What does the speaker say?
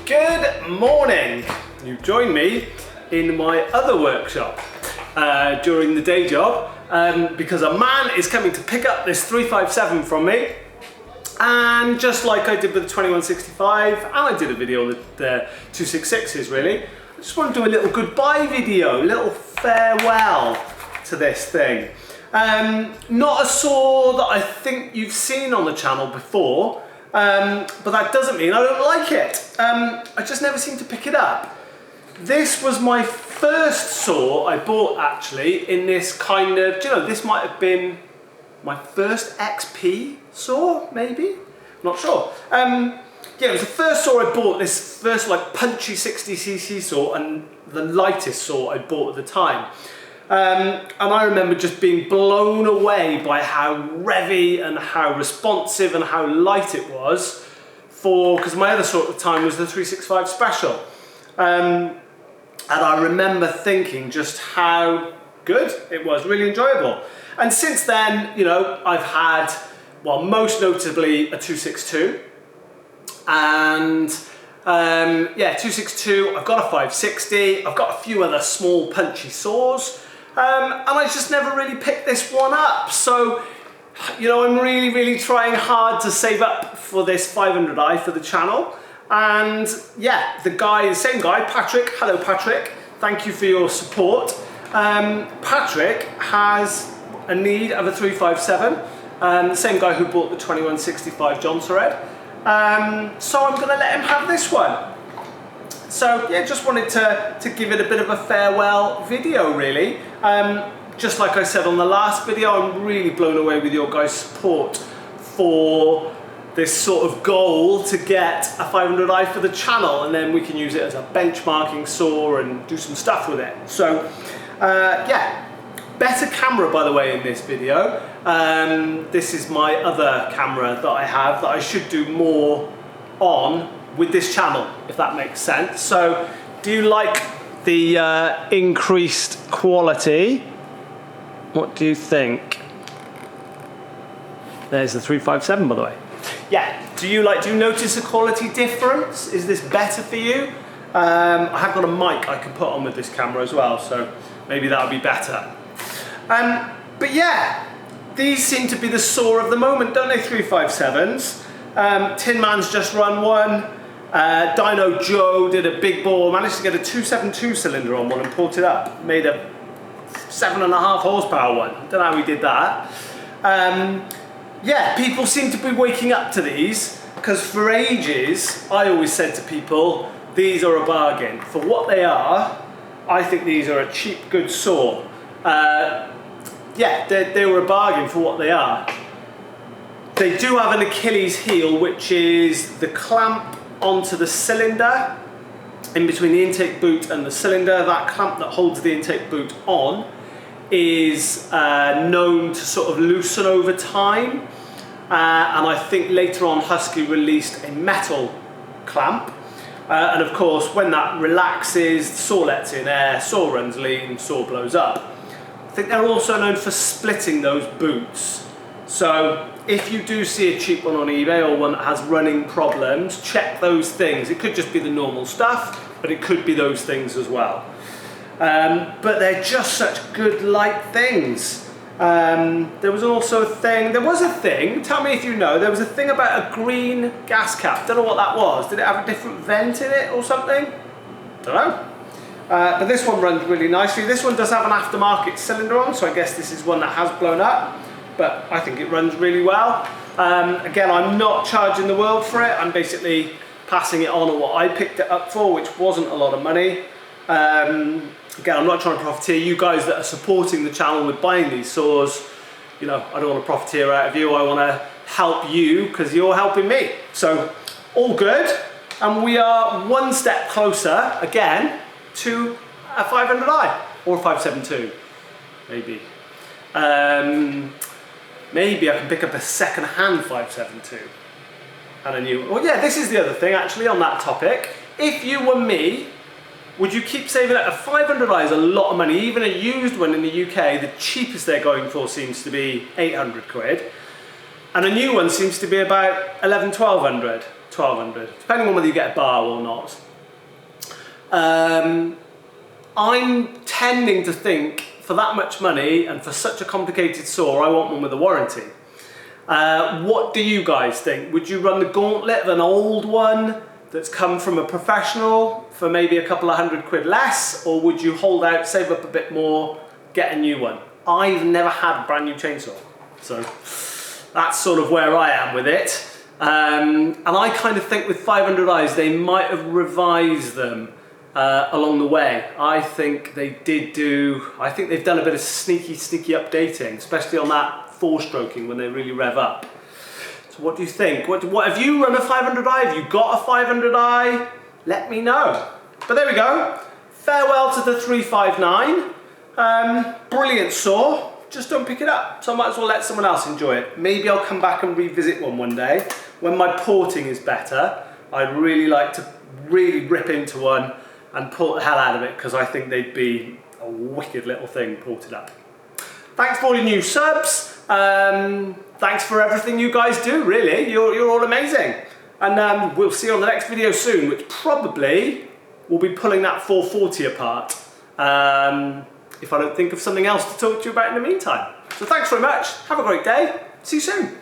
Good morning. You've joined me in my other workshop during the day job because a man is coming to pick up this 357 from me, and just like I did with the 2165 and I did a video on the 266s, really, I just want to do a little goodbye video, a little farewell to this thing. Not a saw that I think you've seen on the channel before, but that doesn't mean I don't like it. I just never seem to pick it up. This was my first saw I bought actually in this kind of, do you know, this might have been my first XP saw, maybe? I'm not sure. Yeah, it was the first saw I bought, this first like punchy 60cc saw, and the lightest saw I bought at the time. And I remember just being blown away by how revvy and how responsive and how light it was, because my other saw at the time was the 365 Special. And I remember thinking just how good it was, really enjoyable. And since then, you know, I've had, well, most notably a 262, and yeah, 262, I've got a 560, I've got a few other small punchy saws, and I just never really picked this one up. So, you know, I'm really trying hard to save up for this 500i for the channel. And yeah, the same guy, Patrick, hello Patrick, thank you for your support. Patrick has a need of a 357, the same guy who bought the 2165 John Sored. So I'm gonna let him have this one. So yeah, just wanted to give it a bit of a farewell video, really. Just like I said on the last video, I'm really blown away with your guys' support for this sort of goal to get a 500i for the channel, and then we can use it as a benchmarking saw and do some stuff with it. So yeah, better camera by the way in this video. This is my other camera that I have that I should do more on with this channel, if that makes sense. So do you like the increased quality? What do you think? There's the 357 by the way. Yeah, do you notice a quality difference? Is this better for you? I have got a mic I can put on with this camera as well, so maybe that'll be better. But yeah, these seem to be the saw of the moment, don't they, 357s? Tin Man's just run one. Dino Joe did a big bore, managed to get a 272 cylinder on one and port it up. Made a 7.5 horsepower one. Don't know how he did that. Yeah, people seem to be waking up to these, because for ages I always said to people, these are a bargain. For what they are, I think these are a cheap, good saw. Yeah, they were a bargain for what they are. They do have an Achilles heel, which is the clamp onto the cylinder, in between the intake boot and the cylinder. That clamp that holds the intake boot on is known to sort of loosen over time, and I think later on Husky released a metal clamp, and of course when that relaxes, the saw lets in air, saw runs lean, saw blows up. I think they're also known for splitting those boots. So if you do see a cheap one on eBay or one that has running problems, check those things. It could just be the normal stuff, but it could be those things as well. But they're just such good light things. There was also a thing, tell me if you know, there was a thing about a green gas cap. Don't know what that was. Did it have a different vent in it or something? Don't know. But this one runs really nicely. This one does have an aftermarket cylinder on, so I guess this is one that has blown up, but I think it runs really well. Again, I'm not charging the world for it. I'm basically passing it on what I picked it up for, which wasn't a lot of money. Again, I'm not trying to profiteer. You guys that are supporting the channel with buying these saws, you know, I don't want to profiteer out of you. I want to help you because you're helping me. So all good. And we are one step closer again to a 500i or a 572, maybe. Maybe I can pick up a second-hand 572 and a new. Well, yeah, this is the other thing actually on that topic. If you were me, would you keep saving up? A 500i is a lot of money. Even a used one in the UK, the cheapest they're going for seems to be 800 quid. And a new one seems to be about 1200, depending on whether you get a bar or not. I'm tending to think for that much money and for such a complicated saw, I want one with a warranty. What do you guys think? Would you run the gauntlet of an old one that's come from a professional for maybe a couple of £100 less, or would you hold out, save up a bit more, get a new one? I've never had a brand new chainsaw, so that's sort of where I am with it. And I kind of think with 500i's they might have revised them along the way. I think they did do, I think they've done a bit of sneaky updating, especially on that 4-stroking when they really rev up. So what do you think? What have you run a 500i? Have you got a 500i? Let me know. But there we go. Farewell to the 359. Brilliant saw. Just don't pick it up. So I might as well let someone else enjoy it. Maybe I'll come back and revisit one day when my porting is better. I'd really like to really rip into one and pull the hell out of it, because I think they'd be a wicked little thing ported up. Thanks for all your new subs. Thanks for everything you guys do, really. You're all amazing. And we'll see you on the next video soon, which probably will be pulling that 440 apart. If I don't think of something else to talk to you about in the meantime. So thanks very much. Have a great day. See you soon.